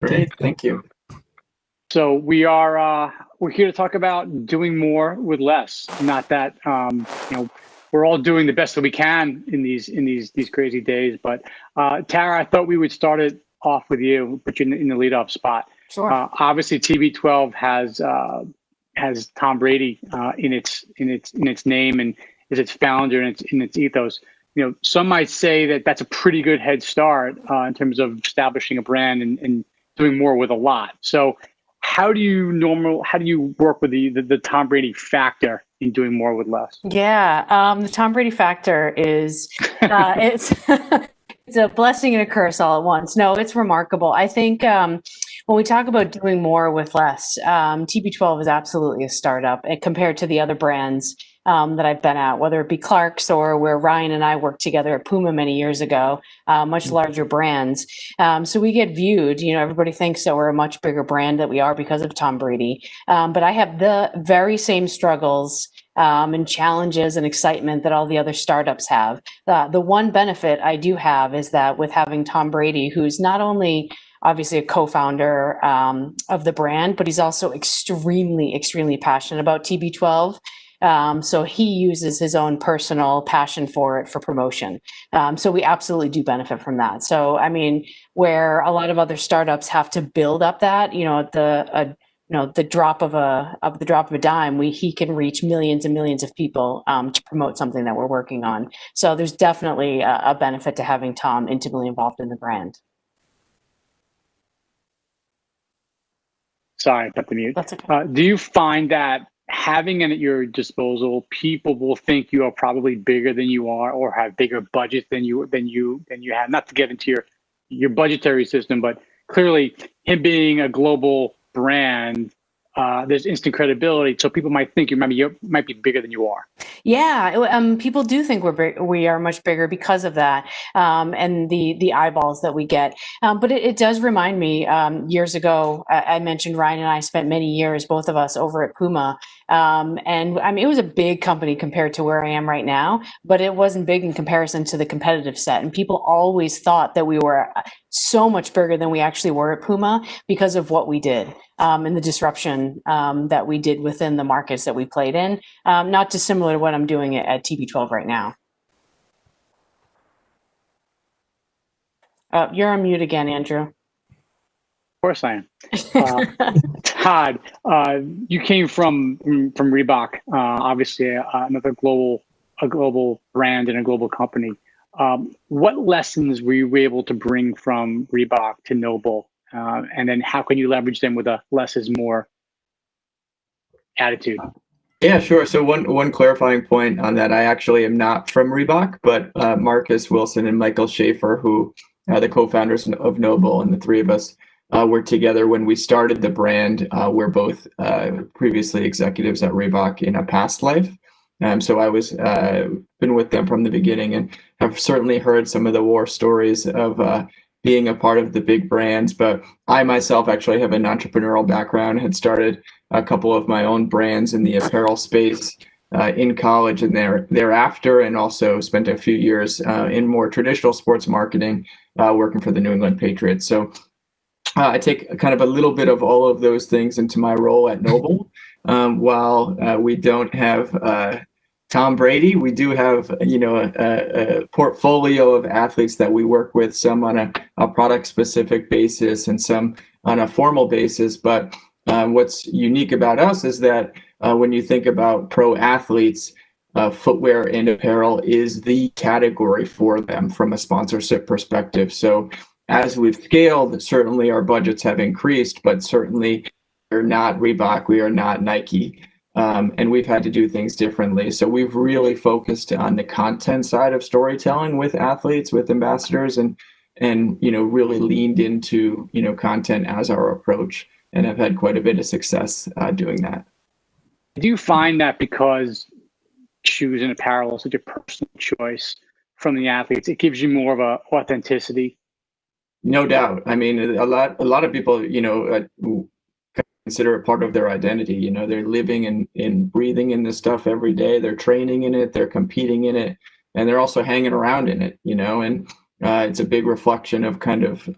Great, thank you. So we're here to talk about doing more with less. Not that we're all doing the best that we can in these crazy days. But Tara, I thought we would start it off with you, put you in the lead-off spot. Sure. Obviously, TB12 has Tom Brady in its name and is its founder and in its ethos. Some might say that that's a pretty good head start in terms of establishing a brand and doing more with a lot. So how do you work with the Tom Brady factor in doing more with less? Yeah, the Tom Brady factor is it's it's a blessing and a curse all at once. No, it's remarkable. I think when we talk about doing more with less, TB12 is absolutely a startup compared to the other brands that I've been at, whether it be Clark's or where Ryan and I worked together at Puma many years ago, much larger brands. So we get viewed, everybody thinks that we're a much bigger brand that we are because of Tom Brady. But I have the very same struggles and challenges and excitement that all the other startups have. The one benefit I do have is that with having Tom Brady, who's not only obviously a co-founder of the brand, but he's also extremely, extremely passionate about TB12. So he uses his own personal passion for it for promotion. So we absolutely do benefit from that. So, I mean, where a lot of other startups have to build up that, at the drop of a dime, he can reach millions and millions of people to promote something that we're working on. So there's definitely a benefit to having Tom intimately involved in the brand. Sorry, got the mute. That's okay. Do you find that having it at your disposal, people will think you are probably bigger than you are, or have bigger budget than you have? Not to get into your budgetary system, but clearly, him being a global brand, there's instant credibility, so people might think you might be bigger than you are. Yeah, people do think we are much bigger because of that, and the eyeballs that we get. But it does remind me, years ago, I mentioned Ryan and I spent many years, both of us, over at Puma. And I mean, it was a big company compared to where I am right now, but it wasn't big in comparison to the competitive set. And people always thought that we were so much bigger than we actually were at Puma because of what we did, and the disruption that we did within the markets that we played in. Not dissimilar to what I'm doing at TB12 right now. You're on mute again, Andrew. Of course I am. Todd, you came from Reebok, obviously another global brand and a global company. What lessons were you able to bring from Reebok to NOBULL, and then how can you leverage them with a less is more attitude? Yeah, sure. So one clarifying point on that, I actually am not from Reebok, but Marcus Wilson and Michael Schaefer, who are the co-founders of NOBULL, and the three of us were together when we started the brand. We're both previously executives at Reebok in a past life. So I was been with them from the beginning, and have certainly heard some of the war stories of being a part of the big brands. But I myself actually have an entrepreneurial background, had started a couple of my own brands in the apparel space in college and thereafter, and also spent a few years in more traditional sports marketing, working for the New England Patriots. So I take kind of a little bit of all of those things into my role at NOBULL. While we don't have Tom Brady, we do have a portfolio of athletes that we work with, some on a product specific basis and some on a formal basis. But what's unique about us is that when you think about pro athletes, footwear and apparel is the category for them from a sponsorship perspective. So as we've scaled, certainly our budgets have increased, but certainly we're not Reebok, we are not Nike. And we've had to do things differently. So we've really focused on the content side of storytelling with athletes, with ambassadors, and really leaned into content as our approach, and have had quite a bit of success doing that. Do you find that because shoes and apparel is such a personal choice from the athletes, it gives you more of a authenticity? No doubt. I mean, a lot of people, consider it part of their identity. They're living and breathing in this stuff every day. They're training in it, they're competing in it, and they're also hanging around in it, and it's a big reflection of kind of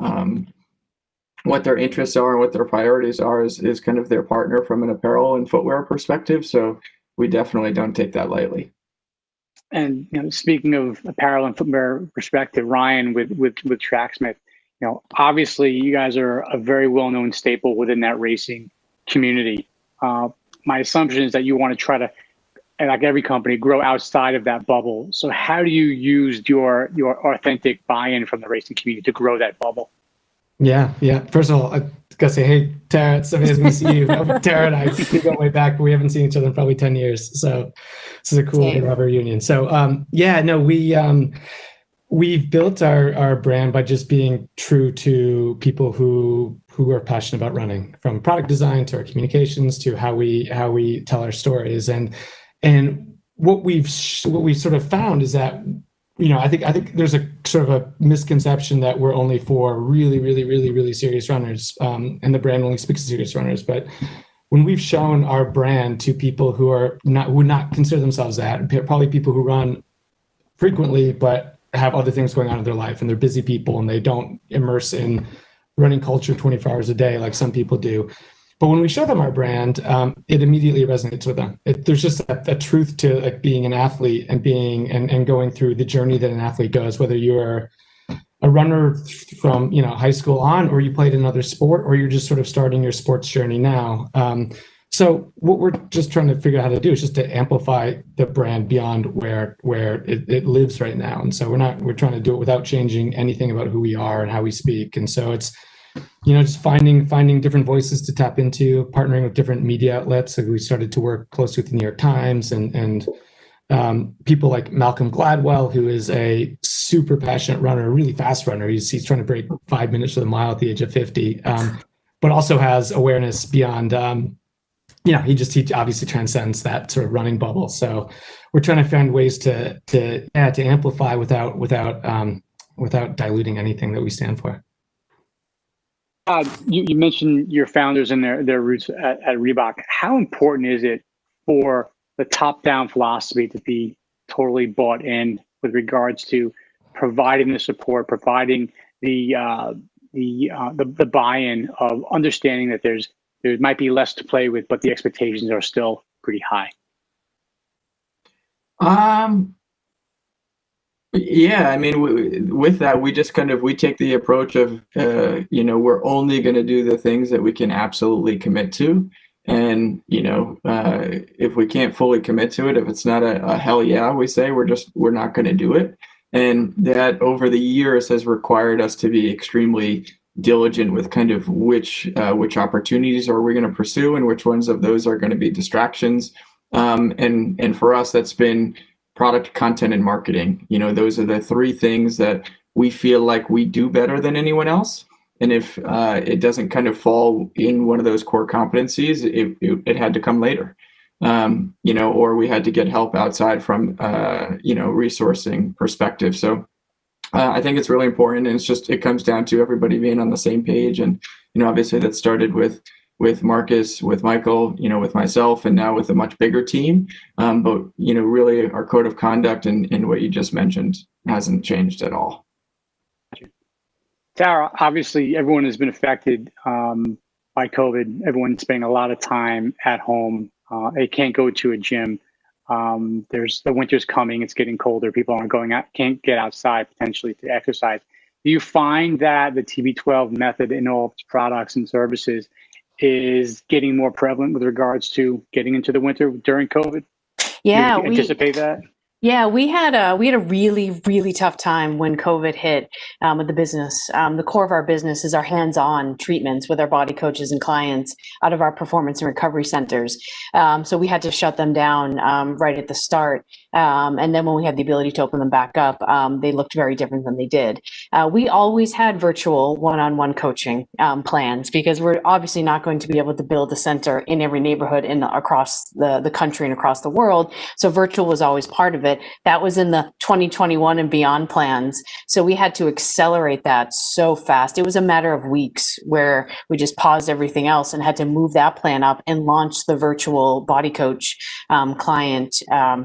what their interests are and what their priorities are is kind of their partner from an apparel and footwear perspective. So we definitely don't take that lightly. And speaking of apparel and footwear perspective, Ryan with Tracksmith, obviously you guys are a very well-known staple within that racing community. My assumption is that you want to try to, like every company, grow outside of that bubble. So how do you use your authentic buy-in from the racing community to grow that bubble? Yeah. First of all, I gotta say, hey, Tara, it's amazing to see you. Tara and I, we go way back, but we haven't seen each other in probably 10 years. So this is a cool way to have a reunion. So we've built our brand by just being true to people who are passionate about running, from product design to our communications to how we tell our stories. And what we've sort of found is that, I think there's a sort of a misconception that we're only for really, really, really, really serious runners, and the brand only speaks to serious runners. But when we've shown our brand to people who would not consider themselves that, probably people who run frequently but have other things going on in their life, and they're busy people and they don't immerse in running culture 24 hours a day like some people do. But when we show them our brand, it immediately resonates with them. There's just a truth to like being an athlete and being and going through the journey that an athlete goes, whether you're a runner from high school on, or you played another sport, or you're just sort of starting your sports journey now. So what we're just trying to figure out how to do is just to amplify the brand beyond where it lives right now. And so we're trying to do it without changing anything about who we are and how we speak. And so it's just finding different voices to tap into, partnering with different media outlets. So we started to work closely with the New York Times and people like Malcolm Gladwell, who is a super passionate runner, a really fast runner. He's trying to break 5 minutes to the mile at the age of 50, but also has awareness beyond. He obviously transcends that sort of running bubble. So we're trying to find ways to amplify without diluting anything that we stand for. You mentioned your founders and their roots at Reebok. How important is it for the top-down philosophy to be totally bought in with regards to providing the support, providing the buy-in of understanding that there might be less to play with, but the expectations are still pretty high? Yeah, I mean, with that, we just we take the approach of, we're only going to do the things that we can absolutely commit to. And, if we can't fully commit to it, if it's not a hell yeah, we say we're not going to do it. And that over the years has required us to be extremely diligent with which opportunities are we going to pursue and which ones of those are going to be distractions. And for us, that's been product, content, and marketing. Those are the three things that we feel like we do better than anyone else. And if it doesn't fall in one of those core competencies, it had to come later, or we had to get help outside from, resourcing perspective. So I think it's really important, and it comes down to everybody being on the same page. And, obviously that started with Marcus, with Michael, with myself, and now with a much bigger team. But, really our code of conduct and what you just mentioned hasn't changed at all. Tara, obviously everyone has been affected by COVID. Everyone's spending a lot of time at home. They can't go to a gym. The winter's coming, it's getting colder. People aren't going out, can't get outside potentially to exercise. Do you find that the TB12 method in all its products and services is getting more prevalent with regards to getting into the winter during COVID? Yeah, do you anticipate that? Yeah, we had a really, really tough time when COVID hit with the business. The core of our business is our hands-on treatments with our body coaches and clients out of our performance and recovery centers. So we had to shut them down right at the start. And then when we had the ability to open them back up, they looked very different than they did. We always had virtual one-on-one coaching plans because we're obviously not going to be able to build a center in every neighborhood across the country and across the world. So virtual was always part of it. That was in the 2021 and beyond plans. So we had to accelerate that so fast. It was a matter of weeks where we just paused everything else and had to move that plan up and launch the virtual body coach client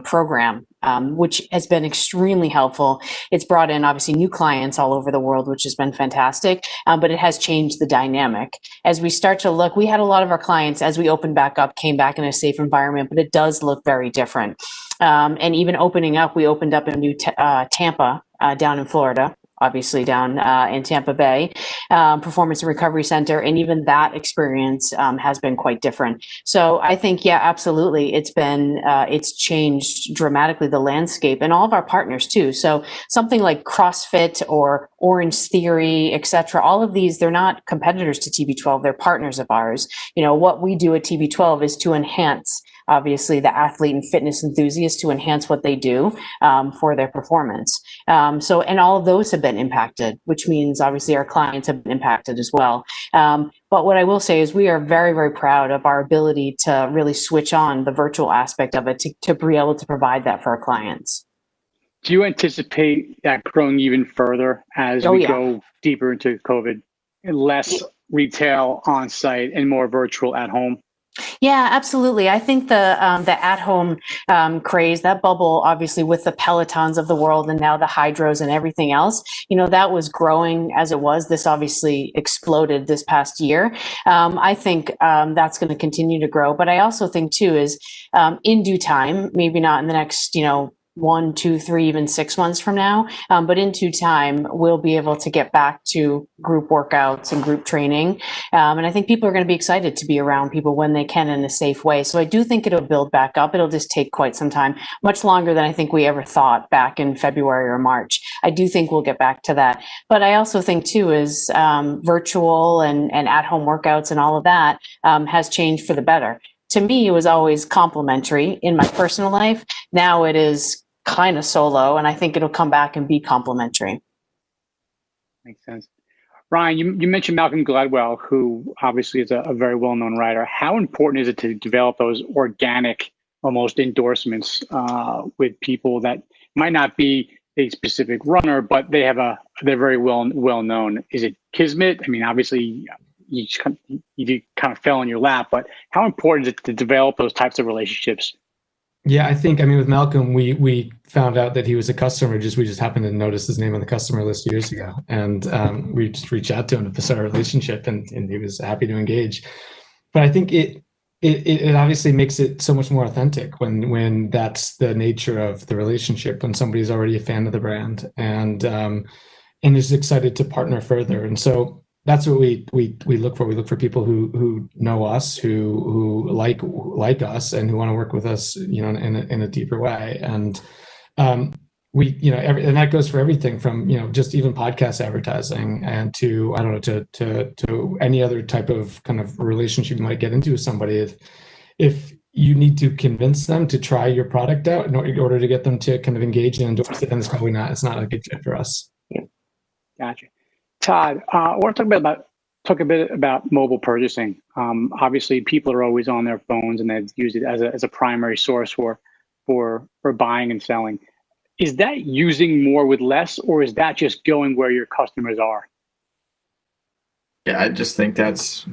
program. which has been extremely helpful. It's brought in obviously new clients all over the world, which has been fantastic, but it has changed the dynamic. As we start to look, we had a lot of our clients, as we opened back up, came back in a safe environment, but it does look very different. And even opening up, we opened up a new Tampa down in Florida, obviously down in Tampa Bay, Performance and Recovery Center. And even that experience has been quite different. So I think, yeah, absolutely. It's changed dramatically the landscape and all of our partners too. So something like CrossFit or Orange Theory, et cetera, all of these, they're not competitors to TB12, they're partners of ours. What we do at TB12 is to enhance obviously the athlete and fitness enthusiast, to enhance what they do for their performance. And all of those have been impacted, which means obviously our clients have been impacted as well. But what I will say is we are very, very proud of our ability to really switch on the virtual aspect of it to be able to provide that for our clients. Do you anticipate that growing even further as we go deeper into COVID? Less retail on site and more virtual at home? Yeah, absolutely. I think the at-home craze, that bubble, obviously with the Pelotons of the world and now the Hydros and everything else, that was growing as it was. This obviously exploded this past year. I think that's going to continue to grow. But I also think too is in due time, maybe not in the next, 1, 2, 3, even 6 months from now. But in due time, we'll be able to get back to group workouts and group training. And I think people are going to be excited to be around people when they can in a safe way. So I do think it'll build back up. It'll just take quite some time, much longer than I think we ever thought back in February or March. I do think we'll get back to that. But I also think too is virtual and at-home workouts and all of that has changed for the better. To me, it was always complementary in my personal life. Now it is kind of solo, and I think it'll come back and be complementary. Makes sense. Ryan, you mentioned Malcolm Gladwell, who obviously is a very well-known writer. How important is it to develop those organic, almost endorsements with people that might not be a specific runner, but they're very well known? Is it kismet? I mean, obviously, you kind of fell in your lap, but how important is it to develop those types of relationships? Yeah, I think, with Malcolm, we found out that he was a customer. We just happened to notice his name on the customer list years ago. And we just reached out to him to start a relationship, and he was happy to engage. But I think it obviously makes it so much more authentic when that's the nature of the relationship, when somebody's already a fan of the brand and is excited to partner further. And so that's what we look for. We look for people who know us, who like us, and who want to work with us, in a deeper way. And and that goes for everything from just even podcast advertising and to to any other type of kind of relationship you might get into with somebody. If you need to convince them to try your product out in order to get them to kind of engage and endorse it, then it's not a good fit for us. Gotcha. Todd, I want to talk a bit about mobile purchasing. Obviously, people are always on their phones, and they've used it as a primary source for buying and selling. Is that using more with less, or is that just going where your customers are? Yeah, I just think that's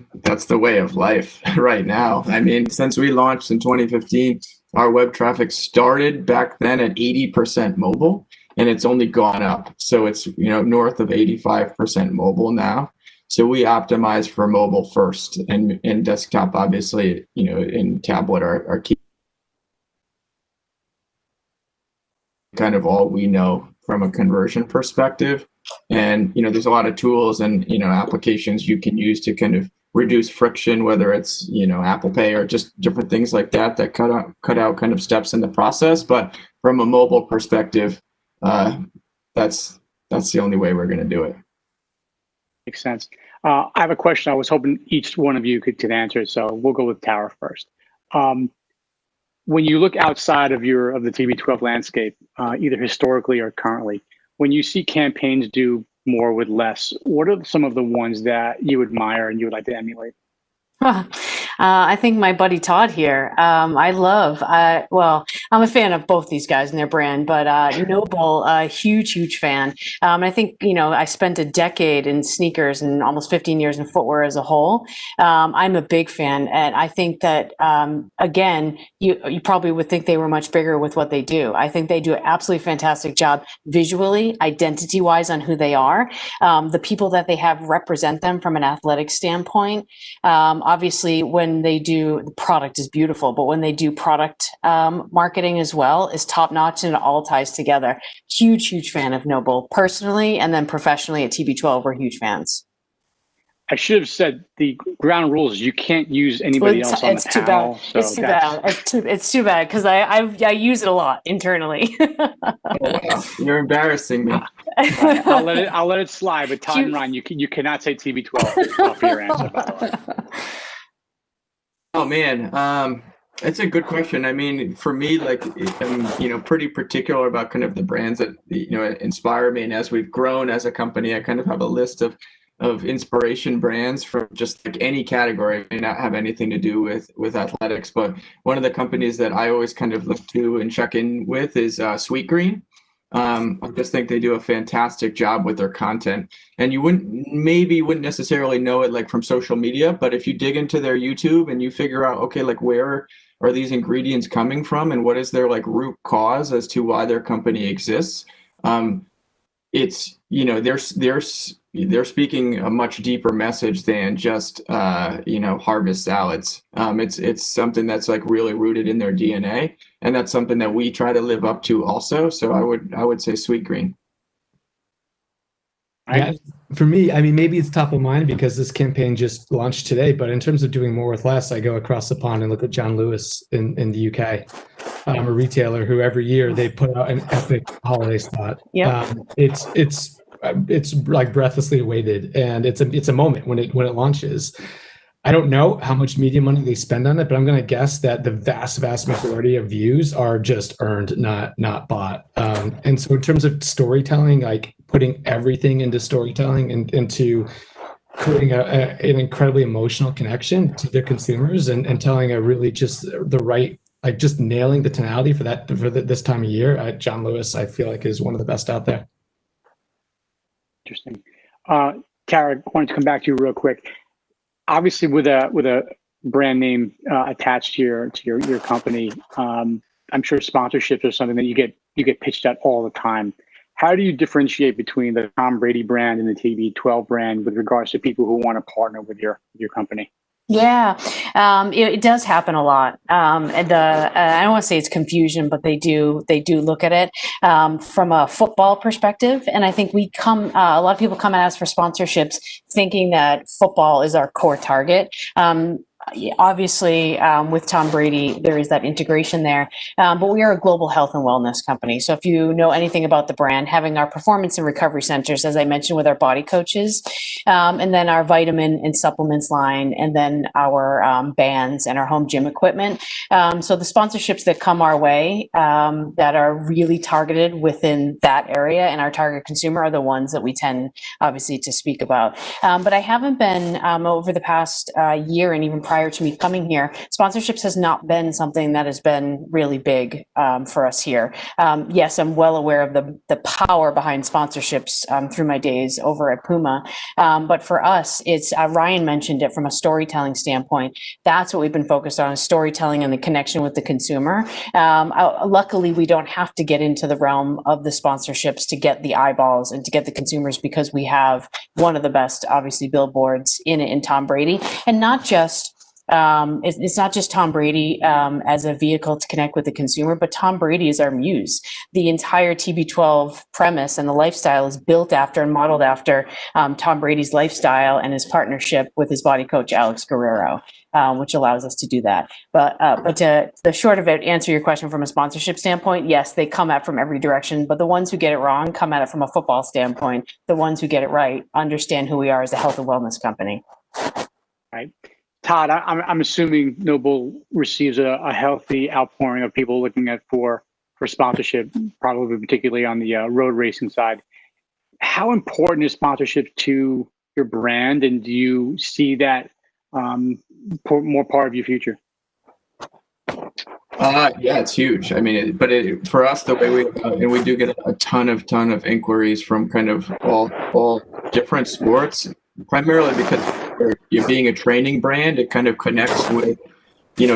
the way of life right now. I mean, since we launched in 2015, our web traffic started back then at 80% mobile. And it's only gone up. So it's, north of 85% mobile now. So we optimize for mobile first, and desktop, obviously, and tablet are key. Kind of all we know from a conversion perspective. And, there's a lot of tools and, applications you can use to kind of reduce friction, whether it's, Apple Pay or just different things like that cut out kind of steps in the process. But from a mobile perspective, that's the only way we're going to do it. Makes sense. I have a question I was hoping each one of you could answer. So we'll go with Tara first. When you look outside of the TB12 landscape, either historically or currently, when you see campaigns do more with less, what are some of the ones that you admire and you would like to emulate? I think my buddy Todd here. Well, I'm a fan of both these guys and their brand, but NOBULL, a huge fan. I think, I spent a decade in sneakers and almost 15 years in footwear as a whole. I'm a big fan. And I think that, again, you probably would think they were much bigger with what they do. I think they do an absolutely fantastic job visually, identity-wise on who they are. The people that they have represent them from an athletic standpoint. Obviously, when they do, the product is beautiful, but when they do product marketing as well, is top notch and it all ties together. Huge fan of NOBULL personally, and then professionally at TB12, we're huge fans. I should have said the ground rules. You can't use anybody else on the panel. So it's too bad. It's too bad because I use it a lot internally. Oh, wow. You're embarrassing me. I'll let it slide. But Todd and Ryan, you cannot say TB12 off your answer, by the way. Oh man, it's a good question. I mean, for me, like I'm, pretty particular about kind of the brands that inspire me. And as we've grown as a company, I kind of have a list of inspiration brands from just like any category. It may not have anything to do with athletics, but one of the companies that I always kind of look to and check in with is Sweet Green. I just think they do a fantastic job with their content, and you wouldn't necessarily know it like from social media, but if you dig into their YouTube and you figure out, okay, like where are these ingredients coming from and what is their like root cause as to why their company exists, it's they're speaking a much deeper message than just harvest salads. It's something that's like really rooted in their DNA, and that's something that we try to live up to also. So I would say Sweet Green. Yeah, for me, I mean, maybe it's top of mind because this campaign just launched today, but in terms of doing more with less, I go across the pond and look at John Lewis in the UK, a retailer who every year they put out an epic holiday spot. Yeah, it's like breathlessly awaited, and it's a moment when it launches. I don't know how much media money they spend on it, but I'm going to guess that the vast majority of views are just earned, not bought. And so in terms of storytelling, like putting everything into storytelling and into creating an incredibly emotional connection to their consumers and telling a really just the right, like just nailing the tonality for this time of year, John Lewis, I feel like is one of the best out there. Interesting. Tara, I wanted to come back to you real quick. Obviously, with a brand name attached to your company, I'm sure sponsorships are something that you get pitched at all the time. How do you differentiate between the Tom Brady brand and the TB12 brand with regards to people who want to partner with your company? Yeah, it does happen a lot, and I don't want to say it's confusion, but they do look at it from a football perspective, and I think a lot of people come at us for sponsorships thinking that football is our core target. Obviously, with Tom Brady, there is that integration there, but we are a global health and wellness company. So if you know anything about the brand, having our performance and recovery centers, as I mentioned, with our body coaches, and then our vitamin and supplements line, and then our bands and our home gym equipment. So the sponsorships that come our way that are really targeted within that area and our target consumer are the ones that we tend, obviously, to speak about. But I haven't been over the past year and even prior to me coming here, sponsorships has not been something that has been really big for us here. Yes, I'm well aware of the power behind sponsorships through my days over at Puma. But for us, it's Ryan mentioned it from a storytelling standpoint. That's what we've been focused on, is storytelling and the connection with the consumer. Luckily, we don't have to get into the realm of the sponsorships to get the eyeballs and to get the consumers, because we have one of the best, obviously, billboards in Tom Brady, and not just. It's not just Tom Brady as a vehicle to connect with the consumer, but Tom Brady is our muse. The entire TB12 premise and the lifestyle is built after and modeled after Tom Brady's lifestyle and his partnership with his body coach, Alex Guerrero, which allows us to do that. But to the short of it, answer your question from a sponsorship standpoint, yes, they come at from every direction, but the ones who get it wrong come at it from a football standpoint. The ones who get it right understand who we are as a health and wellness company. Right. Todd, I'm assuming NOBULL receives a healthy outpouring of people looking for sponsorship, probably particularly on the road racing side. How important is sponsorship to your brand, and do you see that more part of your future? Yeah, it's huge. I mean, for us, the way and we do get a ton of inquiries from kind of all different sports, primarily because you're being a training brand. It kind of connects with,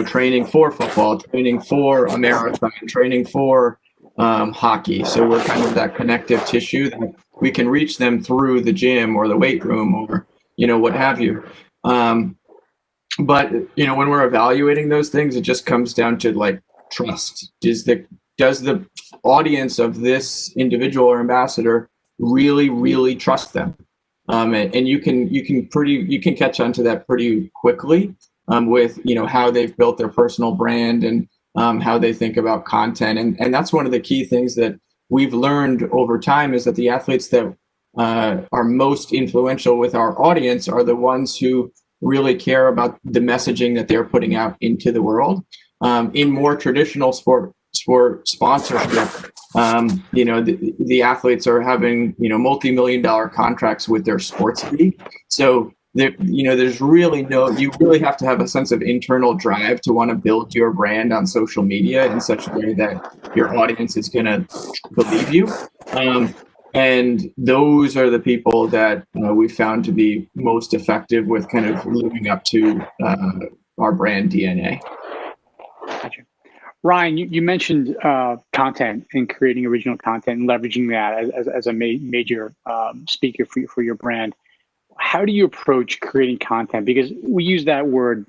training for football, training for a marathon, training for hockey. So we're kind of that connective tissue that we can reach them through the gym or the weight room or, what have you. But when we're evaluating those things, it just comes down to like trust. Does the audience of this individual or ambassador really trust them? And you can catch on to that pretty quickly with how they've built their personal brand and how they think about content. And that's one of the key things that we've learned over time is that the athletes that are most influential with our audience are the ones who really care about the messaging that they're putting out into the world. In more traditional sport sponsorship, the athletes are having, multi-million-dollar contracts with their sports league. So there's really you really have to have a sense of internal drive to want to build your brand on social media in such a way that your audience is going to believe you. And those are the people that we found to be most effective with kind of living up to our brand DNA. Gotcha. Ryan, you mentioned content and creating original content and leveraging that as a major speaker for your brand. How do you approach creating content? Because we use that word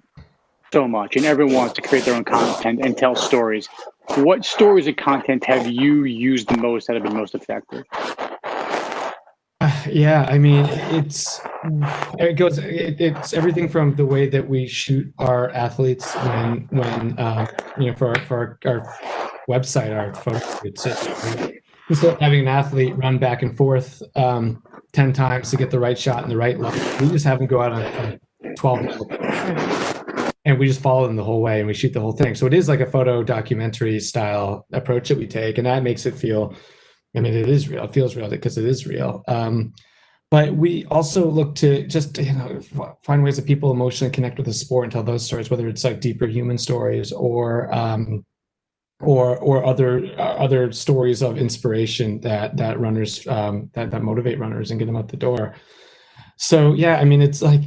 so much and everyone wants to create their own content and tell stories. What stories and content have you used the most that have been most effective? Yeah, I mean, it's everything from the way that we shoot our athletes when for our website, our photo shoots. Instead of having an athlete run back and forth 10 times to get the right shot in the right light, we just have them go out on 12 and we just follow them the whole way and we shoot the whole thing. So it is like a photo documentary style approach that we take, and that makes it feel, I mean, it is real. It feels real because it is real. But we also look to just find ways that people emotionally connect with the sport and tell those stories, whether it's like deeper human stories or other stories of inspiration that runners that motivate runners and get them out the door. So yeah, I mean, it's like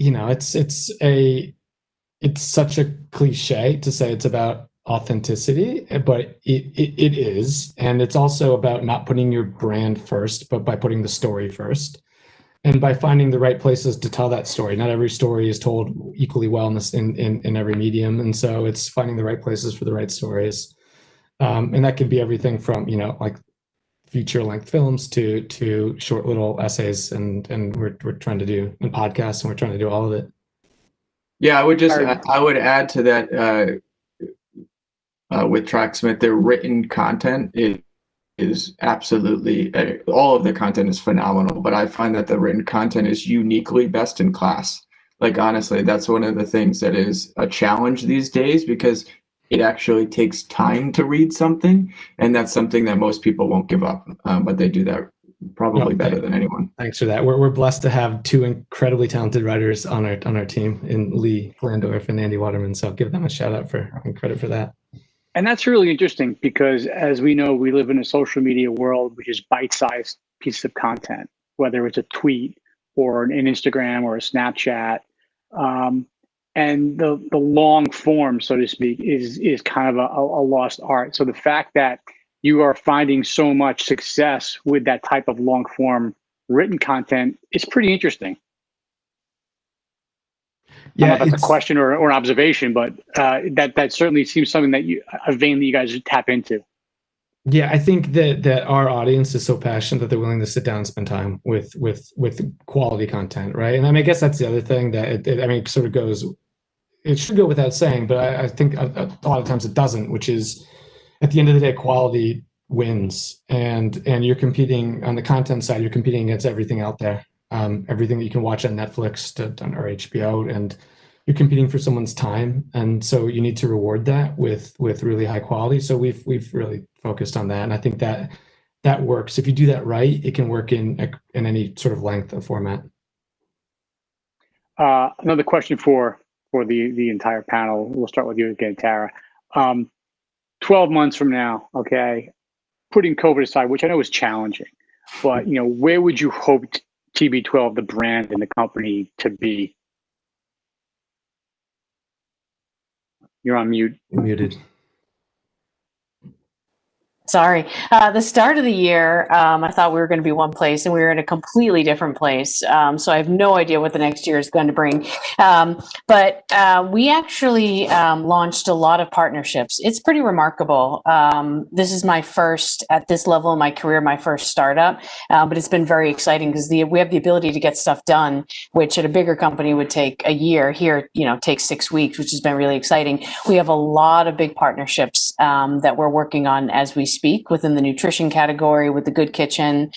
it's such a cliche to say it's about authenticity, but it is, and it's also about not putting your brand first, but by putting the story first, and by finding the right places to tell that story. Not every story is told equally well in every medium, and so it's finding the right places for the right stories, and that can be everything from like feature-length films to short little essays, and we're trying to do in podcasts, and we're trying to do all of it. Yeah, I would add to that. With Tracksmith, their written content is absolutely, all of the content is phenomenal, but I find that the written content is uniquely best in class. Like, honestly, that's one of the things that is a challenge these days because it actually takes time to read something, and that's something that most people won't give up, but they do that probably better than anyone. Thanks for that. We're blessed to have two incredibly talented writers on our team in Lee Landorf and Andy Waterman, so I'll give them a shout out and credit for that. And that's really interesting because, as we know, we live in a social media world, which is bite-sized pieces of content, whether it's a tweet or an Instagram or a Snapchat. And the long form, so to speak, is kind of a lost art. So the fact that you are finding so much success with that type of long form written content is pretty interesting. Yeah, I don't know if that's a question or an observation, but that certainly seems something that a vein that you guys tap into. Yeah, I think that our audience is so passionate that they're willing to sit down and spend time with quality content, right? And I mean, I guess that's the other thing that it sort of goes. It should go without saying, but I think a lot of times it doesn't. Which is, at the end of the day, quality wins, and you're competing on the content side. You're competing against everything out there. Everything that you can watch on Netflix or HBO, and you're competing for someone's time, and so you need to reward that with really high quality. So we've really focused on that, and I think that works. If you do that right, it can work in any sort of length of format. Another question for for the entire panel. We'll start with you again, Tara. 12 months from now, okay, putting COVID aside, which I know is challenging, but where would you hope TB12, the brand and the company, to be? You're on mute. Muted. Sorry. The start of the year, I thought we were going to be one place and we were in a completely different place. So I have no idea what the next year is going to bring. But we actually launched a lot of partnerships. It's pretty remarkable. This is my first, at this level in my career, my first startup. But it's been very exciting because we have the ability to get stuff done, which at a bigger company would take a year. Here, takes 6 weeks, which has been really exciting. We have a lot of big partnerships that we're working on as we speak within the nutrition category with the Good Kitchen,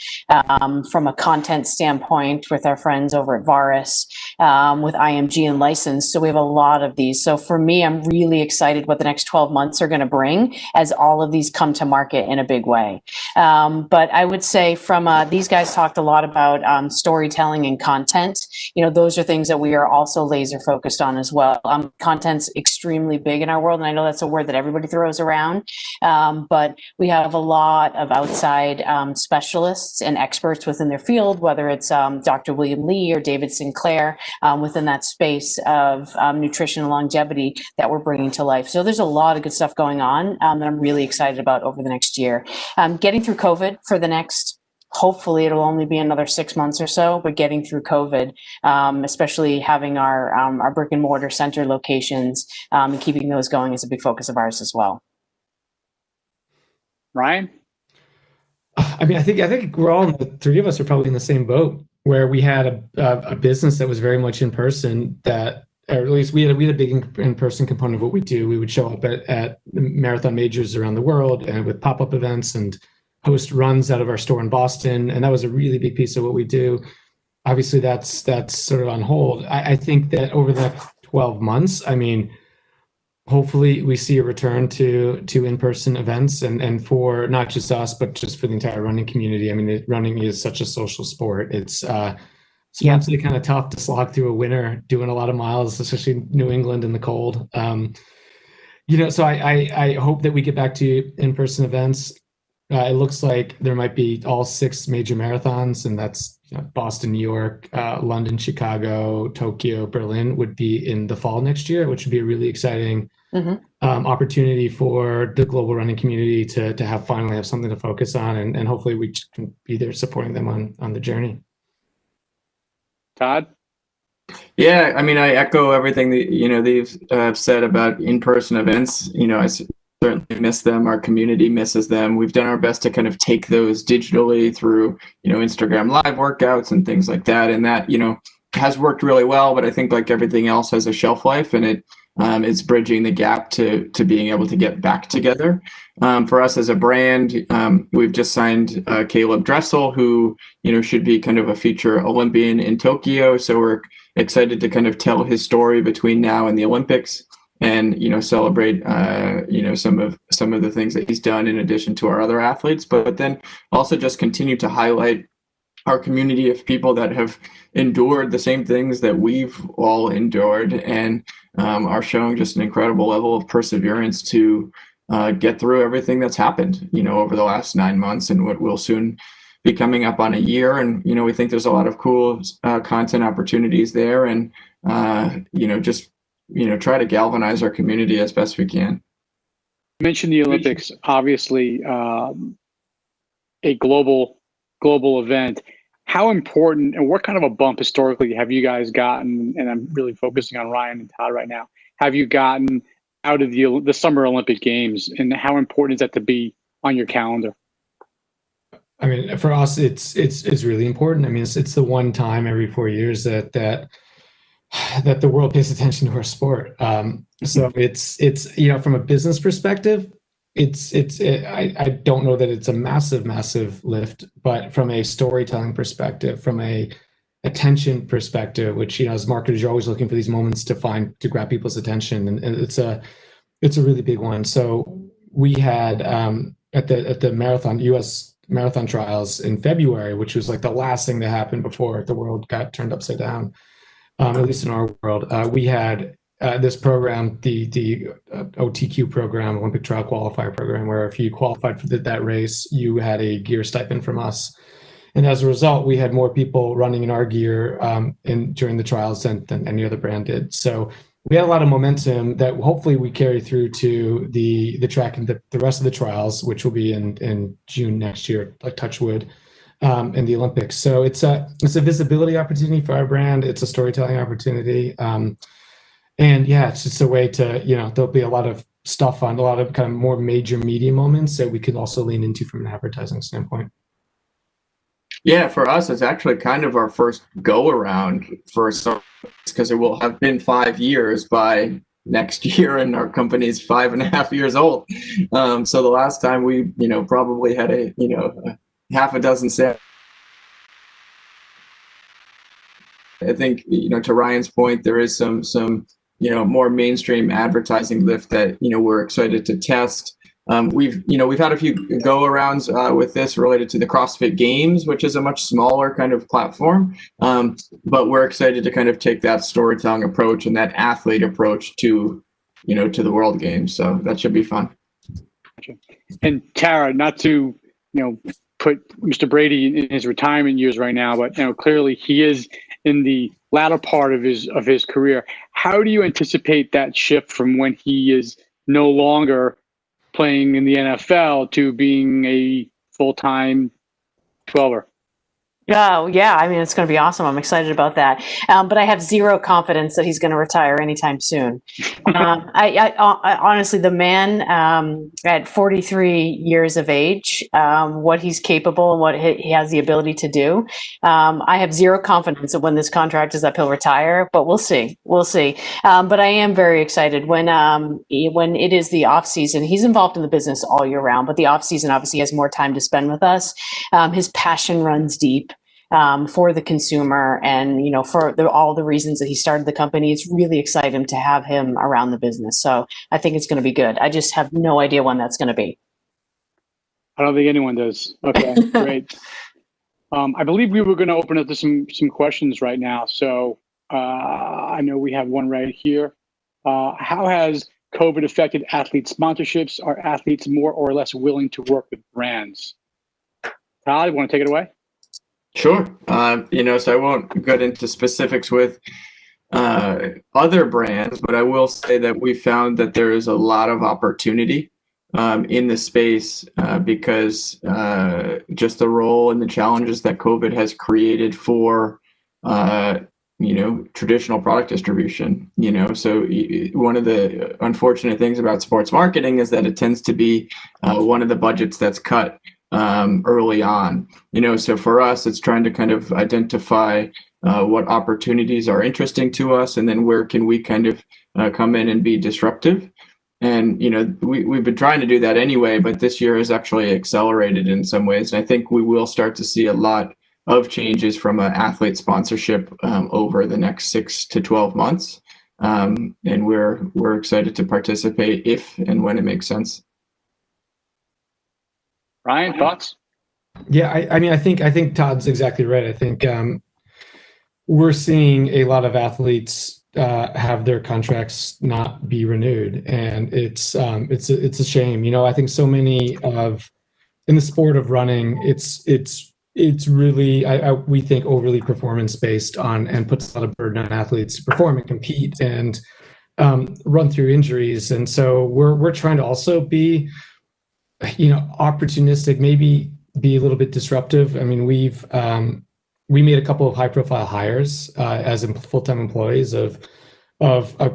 from a content standpoint with our friends over at Varus, with IMG and License. So we have a lot of these. So for me, I'm really excited what the next 12 months are going to bring as all of these come to market in a big way. But I would say these guys talked a lot about storytelling and content. Those are things that we are also laser focused on as well. Content's extremely big in our world. And I know that's a word that everybody throws around, but we have a lot of outside specialists and experts within their field, whether it's Dr. William Lee or David Sinclair within that space of nutrition and longevity that we're bringing to life. So there's a lot of good stuff going on that I'm really excited about over the next year. Getting through COVID for the next, hopefully it'll only be another 6 months or so, but getting through COVID, especially having our brick and mortar center locations and keeping those going is a big focus of ours as well. Ryan? I mean, I think we're all, the three of us are probably in the same boat, where we had a business that was very much in person, or at least we had a big in-person component of what we do. We would show up at marathon majors around the world and with pop-up events and host runs out of our store in Boston. And that was a really big piece of what we do. Obviously that's sort of on hold. I think that over the next 12 months, I mean, hopefully we see a return to in-person events and for not just us, but just for the entire running community. I mean, running is such a social sport. It's actually kind of tough to slog through a winter doing a lot of miles, especially New England in the cold. So I hope that we get back to in-person events. It looks like there might be all 6 major marathons, and that's Boston, New York, London, Chicago, Tokyo, Berlin would be in the fall next year, which would be a really exciting opportunity for the global running community to finally have something to focus on, and hopefully we can be there supporting them on the journey. Todd? Yeah, I mean, I echo everything that they've said about in-person events. I certainly miss them. Our community misses them. We've done our best to kind of take those digitally through, Instagram live workouts and things like that. And that, has worked really well, but I think like everything else has a shelf life, and it's bridging the gap to being able to get back together. For us as a brand, we've just signed Caleb Dressel, who, should be kind of a future Olympian in Tokyo. So we're excited to kind of tell his story between now and the Olympics, and celebrate some of the things that he's done in addition to our other athletes, but then also just continue to highlight our community of people that have endured the same things that we've all endured, and are showing just an incredible level of perseverance to get through everything that's happened over the last 9 months and what will soon be coming up on a year. And we think there's a lot of cool content opportunities there, and just try to galvanize our community as best we can. You mentioned the Olympics, obviously a global event. How important and what kind of a bump historically have you guys gotten, and I'm really focusing on Ryan and Todd right now, have you gotten out of the Summer Olympic Games, and how important is that to be on your calendar? I mean, for us, it's really important. I mean, it's the one time every 4 years that the world pays attention to our sport. So it's from a business perspective, I don't know that it's a massive lift, but from a storytelling perspective, from a attention perspective, which as marketers, you're always looking for these moments to grab people's attention, and it's a really big one. So we had at the marathon US marathon trials in February, which was like the last thing that happened before the world got turned upside down. At least in our world, we had this program, the OTQ program, Olympic Trial Qualifier program, where if you qualified for that race, you had a gear stipend from us. And as a result, we had more people running in our gear during the trials than any other brand did. So we had a lot of momentum that hopefully we carry through to the track and the rest of the trials, which will be in June next year, like touch wood, in the Olympics. So it's a visibility opportunity for our brand. It's a storytelling opportunity. And yeah, it's just a way to, there'll be a lot of stuff on a lot of kind of more major media moments that we can also lean into from an advertising standpoint. Yeah, for us, it's actually kind of our first go around for some, because it will have been 5 years by next year, and our company is 5.5 years old. So the last time we, probably had a half a dozen sales. I think, to Ryan's point, there is some more mainstream advertising lift that, we're excited to test. We've had a few go-arounds with this related to the CrossFit Games, which is a much smaller kind of platform. But we're excited to kind of take that storytelling approach and that athlete approach to the World Games. So that should be fun. And Tara, not to, put Mr. Brady in his retirement years right now, but clearly he is in the latter part of his career. How do you anticipate that shift from when he is no longer playing in the NFL to being a full-time 12er? Oh, yeah. I mean, it's going to be awesome. I'm excited about that. But I have zero confidence that he's going to retire anytime soon. I honestly, the man at 43 years of age, what he's capable and what he has the ability to do, I have zero confidence that when this contract is up, he'll retire. But we'll see. We'll see. But I am very excited when it is the off season. He's involved in the business all year round, but the off season obviously has more time to spend with us. His passion runs deep. For the consumer and, for all the reasons that he started the company. It's really exciting to have him around the business. So I think it's going to be good. I just have no idea when that's going to be. I don't think anyone does. Okay, great. I believe we were going to open up to some questions right now. So I know we have one right here. How has COVID affected athlete sponsorships? Are athletes more or less willing to work with brands? Todd, you want to take it away? Sure. So I won't get into specifics with other brands, but I will say that we found that there is a lot of opportunity in the space because just the role and the challenges that COVID has created for traditional product distribution. So one of the unfortunate things about sports marketing is that it tends to be one of the budgets that's cut early on. So for us, it's trying to kind of identify what opportunities are interesting to us, and then where can we kind of come in and be disruptive. And we've been trying to do that anyway, but this year has actually accelerated in some ways. And I think we will start to see a lot of changes from an athlete sponsorship over the next 6 to 12 months. And we're excited to participate if and when it makes sense. Ryan, thoughts? Yeah, I think Todd's exactly right. I think we're seeing a lot of athletes have their contracts not be renewed, and it's a shame. I think so many in the sport of running, it's really we think overly performance based on, and puts a lot of burden on athletes to perform and compete and run through injuries. And so we're trying to also be opportunistic, maybe be a little bit disruptive. I mean, we made a couple of high profile hires as full-time employees of a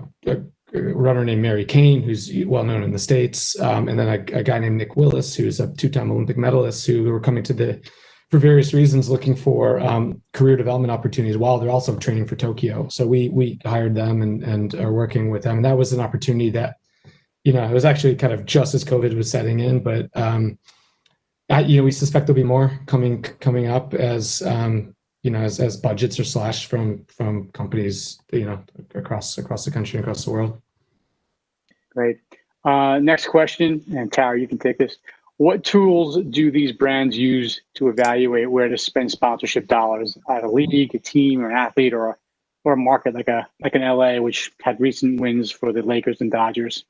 runner named Mary Kane, who's well known in the States. And then a guy named Nick Willis, who's a 2-time Olympic medalist, who were coming for various reasons, looking for career development opportunities while they're also training for Tokyo. So we hired them and are working with them. And that was an opportunity that, it was actually kind of just as COVID was setting in, but we suspect there'll be more coming up as as budgets are slashed from companies across the country, across the world. Great. Next question, and Tara, you can take this. What tools do these brands use to evaluate where to spend sponsorship dollars at a league, a team, or an athlete, or or a market like an LA, which had recent wins for the Lakers and Dodgers?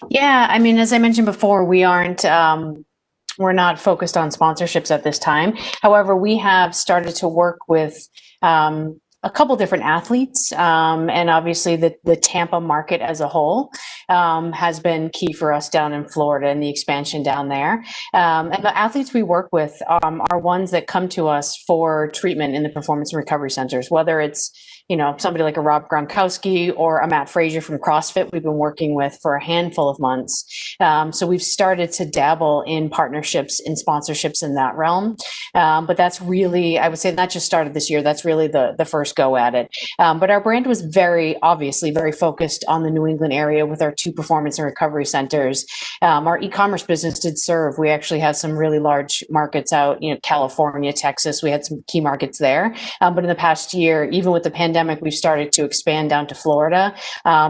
Yeah, I mean, as I mentioned before, we're not focused on sponsorships at this time. However, we have started to work with a couple different athletes, and obviously the Tampa market as a whole has been key for us down in Florida and the expansion down there. And the athletes we work with are ones that come to us for treatment in the performance and recovery centers, whether it's somebody like a Rob Gronkowski or a Matt Frazier from CrossFit we've been working with for a handful of months. So we've started to dabble in partnerships and sponsorships in that realm. But that's really, I would say, not just started this year, that's really the first go at it. But our brand was obviously very focused on the New England area with our 2 performance and recovery centers. Our e-commerce business did serve. We actually had some really large markets out, California, Texas. We had some key markets there. But in the past year, even with the pandemic, we've started to expand down to Florida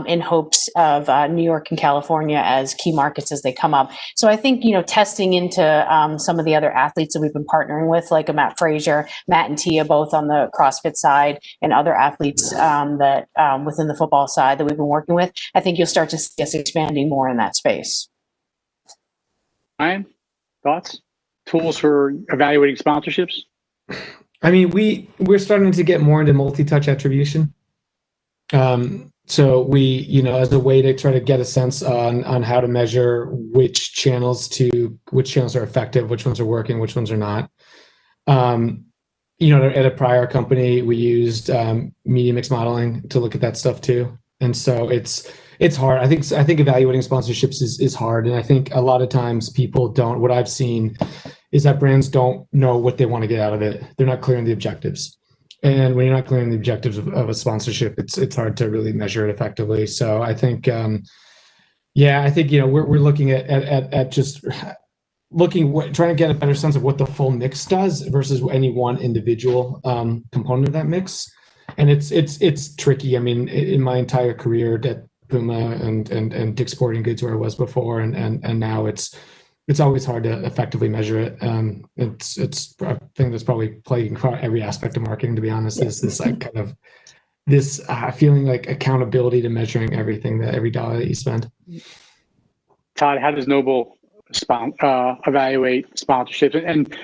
in hopes of New York and California as key markets as they come up. So I think, testing into some of the other athletes that we've been partnering with, like a Matt Frazier, Matt and Tia, both on the CrossFit side, and other athletes that within the football side that we've been working with, I think you'll start to see us expanding more in that space. Ryan, thoughts? Tools for evaluating sponsorships? I mean, we're starting to get more into multi-touch attribution. So we, as a way to try to get a sense on how to measure which channels are effective, which ones are working, which ones are not. At a prior company, we used media mix modeling to look at that stuff too. And so it's hard. I think evaluating sponsorships is hard. And I think a lot of times people don't. What I've seen is that brands don't know what they want to get out of it. They're not clear on the objectives. And when you're not clear on the objectives of a sponsorship, it's hard to really measure it effectively. So I think, we're looking at just trying to get a better sense of what the full mix does versus any one individual component of that mix. And it's tricky. I mean, in my entire career at Puma and Dick's Sporting Goods, where I was before, and now it's always hard to effectively measure it. It's a thing that's probably plaguing every aspect of marketing, to be honest, is this like kind of this feeling like accountability to measuring everything, every dollar that you spend. Todd, how does NOBULL evaluate sponsorships? And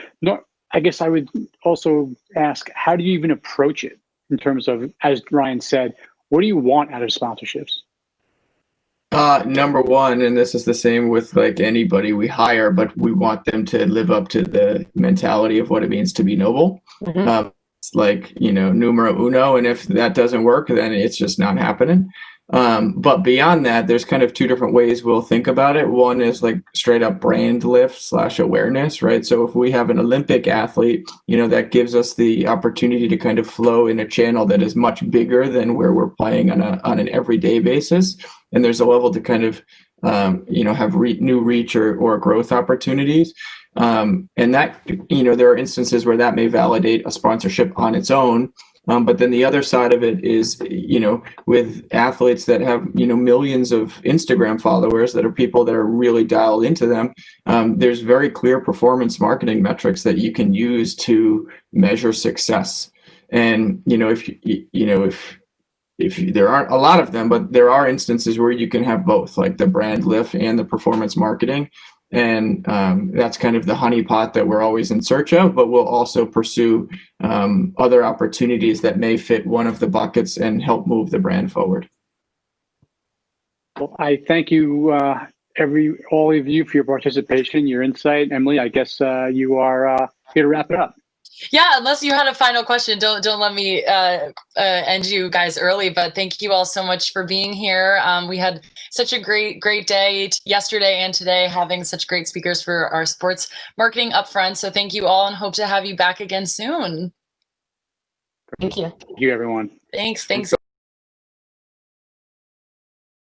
I guess I would also ask, how do you even approach it in terms of, as Ryan said, what do you want out of sponsorships? Number one, and this is the same with like anybody we hire, but we want them to live up to the mentality of what it means to be noble. Mm-hmm. It's like, numero uno. And if that doesn't work, then it's just not happening. But beyond that, there's kind of 2 different ways we'll think about it. One is like straight up brand lift / awareness, right? So if we have an Olympic athlete, that gives us the opportunity to kind of flow in a channel that is much bigger than where we're playing on an everyday basis. And there's a level to kind of, have new reach or growth opportunities. And that, there are instances where that may validate a sponsorship on its own. But then the other side of it is, with athletes that have, millions of Instagram followers that are people that are really dialed into them, there's very clear performance marketing metrics that you can use to measure success. And, if there aren't a lot of them, but there are instances where you can have both, like the brand lift and the performance marketing. And that's kind of the honeypot that we're always in search of, but we'll also pursue other opportunities that may fit one of the buckets and help move the brand forward. Well, I thank you, all of you, for your participation, your insight. Emily, I guess you are here to wrap it up. Yeah, unless you had a final question, don't let me end you guys early. But thank you all so much for being here. We had such a great day yesterday and today, having such great speakers for our sports marketing upfront. So thank you all, and hope to have you back again soon. Thank you. Thank you, everyone. Thanks.